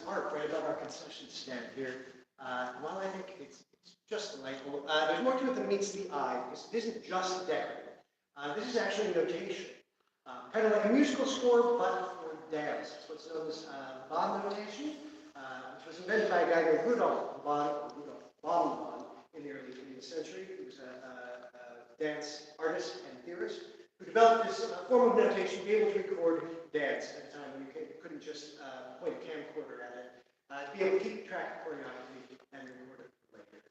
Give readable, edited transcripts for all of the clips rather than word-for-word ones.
art right above our concession stand here. While I think it's just delightful, there's more to it than meets the eye, because it isn't just decorative. This is actually notation, kind of like a musical score, but for dance. It's what's known as Bond notation, which was invented by a guy named Rudolf Baum in the early 20th century. He was a dance artist and theorist who developed this form of notation to be able to record dance at a time when you couldn't just point a camcorder at it, to be able to keep track of choreography and record it later.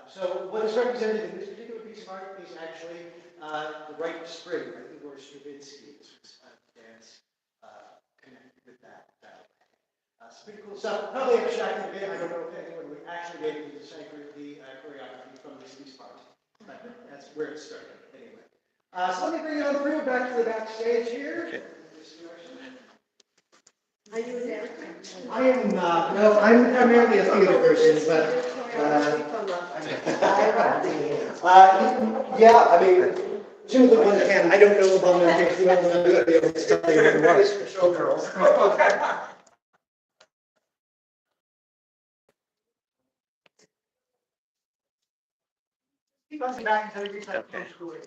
So what is represented in this particular piece of art is actually the Rite of Spring by Igor Stravinsky. This was dance connected with that way. It's pretty cool stuff. Probably abstracted a bit. I don't know if anyone would actually be able to decipher the choreography from this piece of art, but that's where it started anyway. So let me bring it on through back to the backstage here. Okay. Are you an actor? I am not. No, I'm primarily a theater person, but yeah, I mean, presumably one can. I don't know about notation. I'm not going to be able to tell you what it was for showgirls. Keep us back until you get that school here.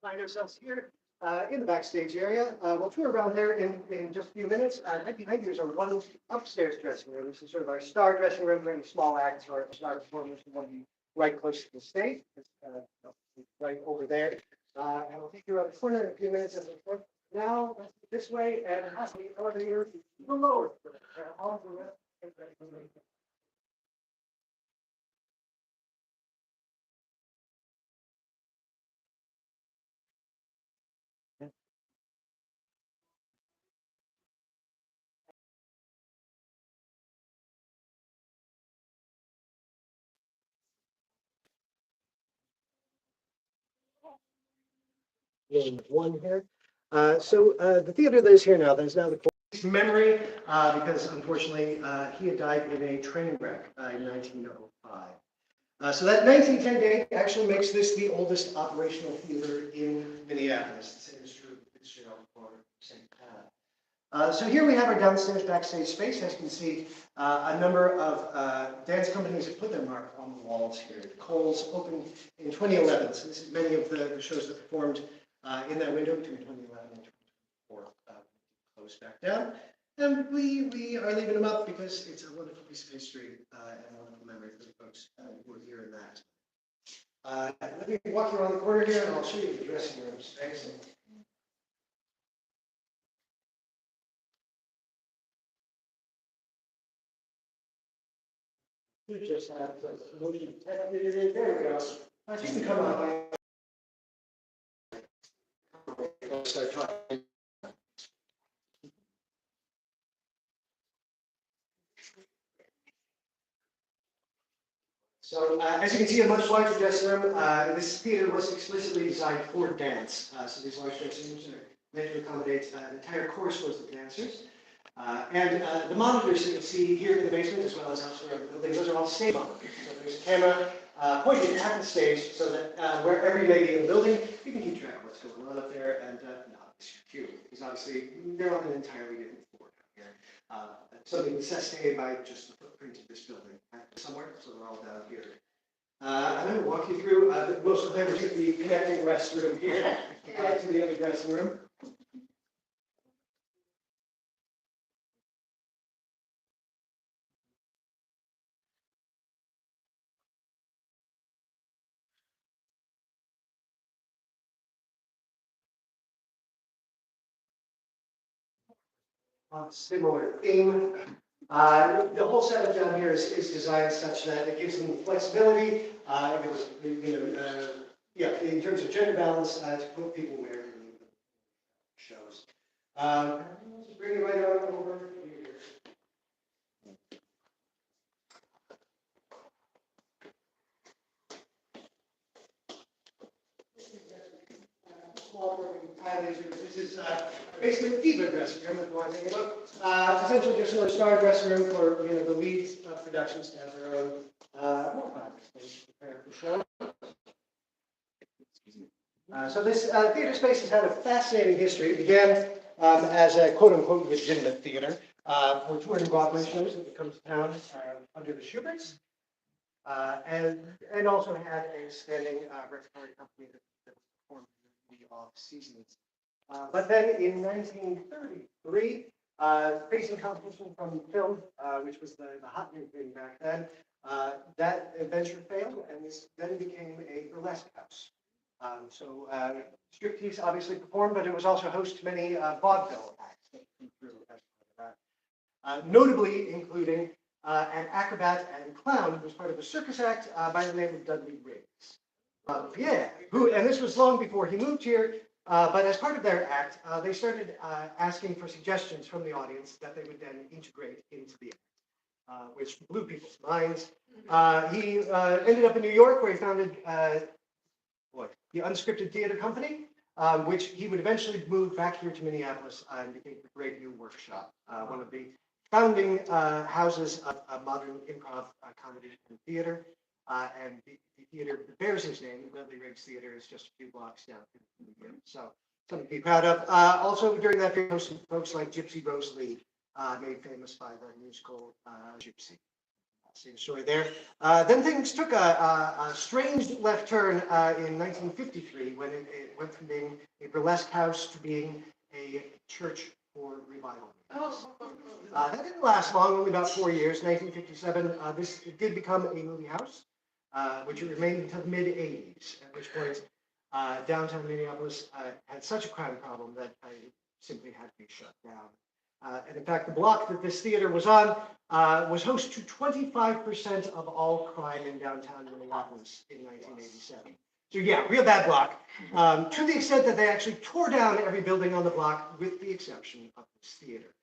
Find ourselves here in the backstage area. We'll tour around there in just a few minutes. Right behind you is our one upstairs dressing room. This is sort of our star dressing room for any small acts or star performers who want to be right close to the stage. It's right over there. And we'll take you around the corner in a few minutes. And now, this way, and it has to be elevator below. One here. The theater that is here now, that is now the memory, because unfortunately he had died in a train wreck in 1905. So that 1910 date actually makes this the oldest operational theater in Minneapolis. The same is true of Fitzgerald or St. So here we have our downstairs backstage space. As you can see, a number of dance companies have put their mark on the walls here. Coweles opened in 2011, so this is many of the shows that performed in that window between 2011 and 2024 closed back down. And we are leaving them up because it's a wonderful piece of history and a wonderful memory for the folks who were here in that. Let me walk around the corner here and I'll show you the dressing room space. You just have to there we go. You can come on. Start talking. So, as you can see, a much larger dressing room. This theater was explicitly designed for dance. So these large dressing rooms are meant to accommodate an entire course worth of dancers. The monitors that you see here in the basement, as well as elsewhere in the building, those are all stage monitors. So there's a camera pointed at the stage so that wherever you may be in the building, you can keep track of what's going on up there and not miss your cue. Because obviously, they're on an entirely different floor down here. Something necessitated by just the footprint of this building somewhere, so they're all down here. I'm going to walk you through the most clever to the connecting restroom here to the other dressing room. Similar theme. The whole setup down here is designed such that it gives them flexibility. In terms of gender balance, to put people where the shows. Just bring it right over here. Small working tile. This is basically a fever dressing room if you want to take a look. Essentially just a star dressing room for the leads of productions to have their own more private space prepared for show. So this theater space has had a fascinating history. It began as a quote-unquote legitimate theater for touring Broadway shows that would come to town under the Schuberts, and also had a standing repertory company that performed in the off seasons. But then in 1933, facing competition from film, which was the hot new thing back then, that venture failed, and this then became a burlesque house. So striptease obviously performed, but it was also host to many vaudeville acts that came through as part of that. Notably including an acrobat and clown who was part of a circus act by the name of Dudley Riggs. And this was long before he moved here, but as part of their act, they started asking for suggestions from the audience that they would then integrate into the act, which blew people's minds. He ended up in New York, where he founded the Unscripted Theater Company, which he would eventually move back here to Minneapolis and became the Great New Workshop, one of the founding houses of modern improv comedy and theater. And the theater that bears his name, the Dudley Riggs Theater, is just a few blocks down from the museum. So something to be proud of. Also during that period, folks like Gypsy Rose Lee, made famous by the musical Gypsy. Same story there. Then things took a strange left turn in 1953 when it went from being a burlesque house to being a church for revival. That didn't last long, only about 4 years. 1957, this did become a movie house, which it remained until the mid-'80s, at which point downtown Minneapolis had such a crime problem that it simply had to be shut down. And in fact, the block that this theater was on was host to 25% of all crime in downtown Minneapolis in 1987. So yeah, real bad block, to the extent that they actually tore down every building on the block with the exception of this theater.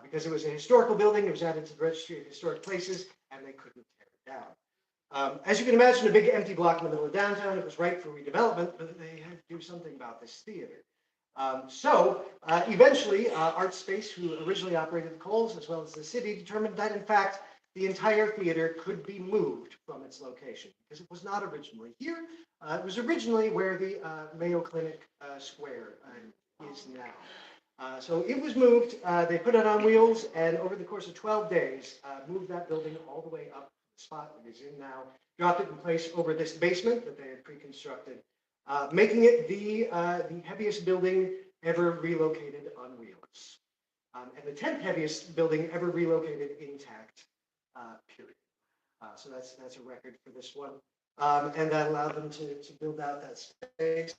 Because it was a historical building, it was added to the Registry of Historic Places, and they couldn't tear it down. As you can imagine, a big empty block in the middle of downtown, it was ripe for redevelopment, but they had to do something about this theater. Eventually, Art Space, who originally operated the Coweles as well as the city, determined that, in fact, the entire theater could be moved from its location, because it was not originally here. It was originally where the Mayo Clinic Square is now. So it was moved, they put it on wheels, and over the course of 12 days, moved that building all the way up to the spot it is in now, dropped it in place over this basement that they had pre-constructed, making it the heaviest building ever relocated on wheels. And the 10th heaviest building ever relocated intact, period. So that's a record for this one. And that allowed them to build out that space.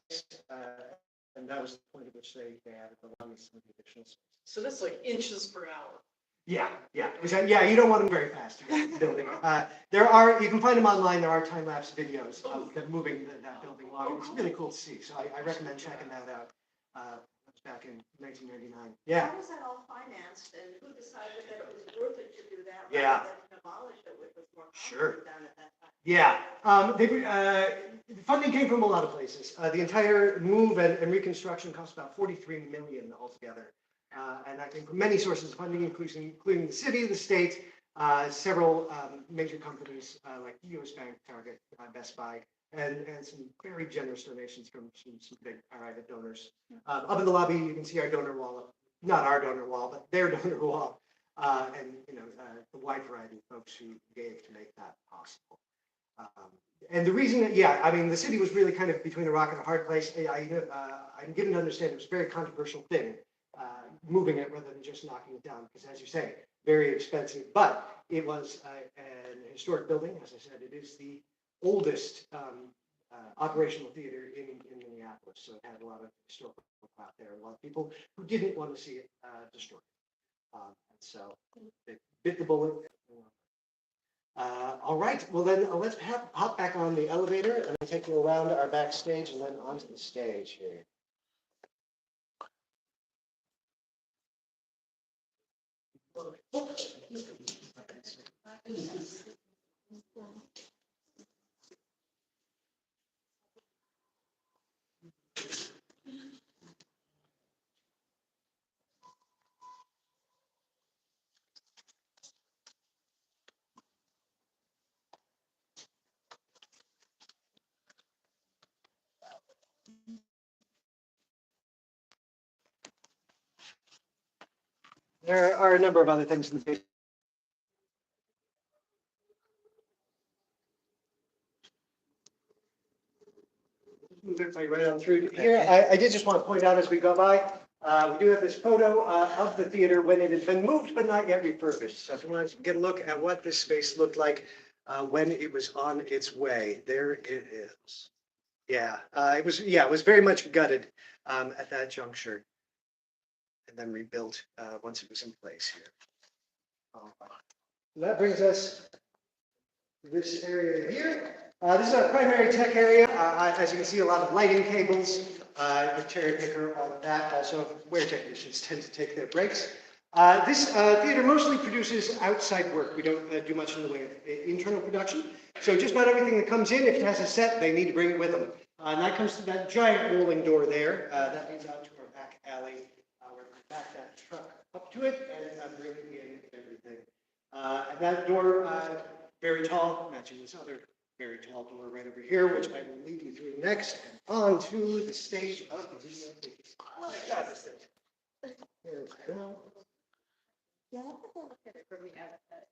And that was the point at which they added the longest and the additional space. So that's like inches per hour. Yeah. You don't want them very fast building. You can find them online. There are time-lapse videos of them moving that building along. It's really cool to see. So I recommend checking that out. That was back in 1999. Yeah. How was that all financed, and who decided that it was worth it to do that? Yeah. Rather than abolish it, which was more Sure. done at that time. Yeah, the funding came from a lot of places. The entire move and reconstruction cost about $43 million altogether. And I think from many sources of funding, including the city, the state, several major companies like US Bank, Target, Best Buy, and some very generous donations from some big private donors. Up in the lobby, you can see our donor wall, not our donor wall, but their donor wall, and the wide variety of folks who gave to make that possible. And the reason that, the city was really kind of between a rock and a hard place. I'm given to understand it was a very controversial thing, moving it rather than just knocking it down, because as you say, very expensive. But it was an historic building. As I said, it is the oldest operational theater in Minneapolis, so it had a lot of historical clout there, a lot of people who didn't want to see it destroyed. And so they bit the bullet. All right, well then let's hop back on the elevator and I'll take you around our backstage and then onto the stage here. There are a number of other things in the basement. Right on through here. I did just want to point out as we go by, we do have this photo of the theater when it had been moved but not yet refurbished. So if you want to get a look at what this space looked like when it was on its way, there it is. Yeah, it was very much gutted at that juncture and then rebuilt once it was in place here. That brings us to this area here. This is our primary tech area. As you can see, a lot of lighting cables, the cherry picker, all of that. Also, where technicians tend to take their breaks. This theater mostly produces outside work. We don't do much in the way of internal production. So just about everything that comes in, if it has a set, they need to bring it with them. And that comes to that giant rolling door there. That leads out to our back alley, where we back that truck up to it and bring in everything. And that door, very tall, matching this other very tall door right over here, which I will lead you through next, and on to the stage of the VLT. Oh my God, this thing. Here we go. Yeah, I'll have a look at it when we have that.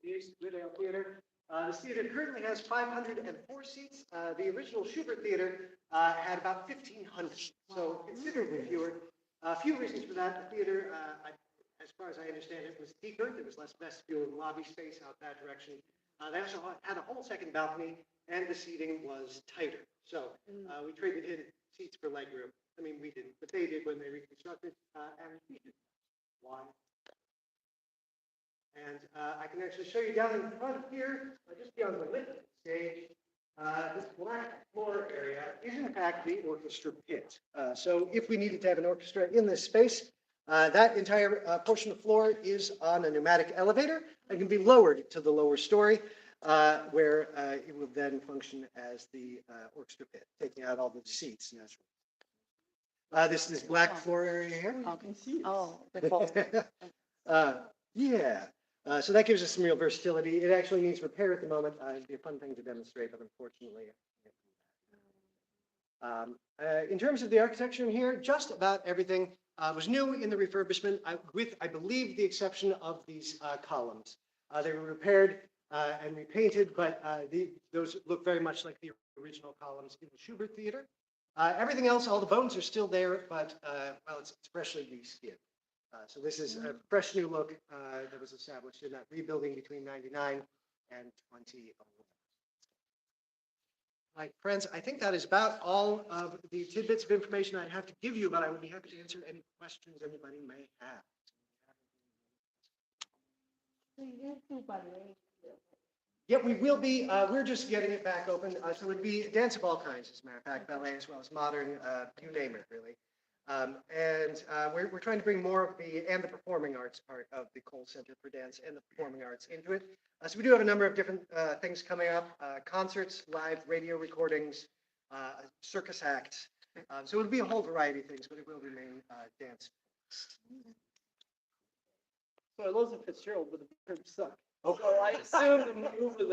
Here is the Goodale Theater. This theater currently has 504 seats. The original Schubert Theater had about 1,500, so considerably fewer. A few reasons for that. The theater, as far as I understand it, was deeper. There was less vestibule and lobby space out that direction. They also had a whole second balcony, and the seating was tighter. So we traded in seats for legroom. I mean, we didn't, but they did when they reconstructed, and we did. Why? And I can actually show you down in front here, just beyond the lip stage, this black floor area is in fact the orchestra pit. So if we needed to have an orchestra in this space, that entire portion of floor is on a pneumatic elevator and can be lowered to the lower story, where it will then function as the orchestra pit, taking out all the seats naturally. This black floor area here. Oh, Yeah. So that gives us some real versatility. It actually needs repair at the moment. It'd be a fun thing to demonstrate, but unfortunately. In terms of the architecture in here, just about everything was new in the refurbishment, with, I believe, the exception of these columns. They were repaired and repainted, but those look very much like the original columns in the Schubert Theater. Everything else, all the bones are still there, but well, it's freshly reskinned. So this is a fresh new look that was established in that rebuilding between 99 and 2011. All right, friends, I think that is about all of the tidbits of information I have to give you, but I would be happy to answer any questions anybody may have. Yeah, we will be. We're just getting it back open. So it would be dance of all kinds, as a matter of fact, ballet as well as modern, you name it, really. We're trying to bring more of the performing arts part of the Coweles Center for Dance and the Performing Arts into it. So we do have a number of different things coming up, concerts, live radio recordings, circus acts. So it'll be a whole variety of things, but it will remain dance. So I wasn't Fitzgerald, but the term suck. Okay. So I assumed the move of the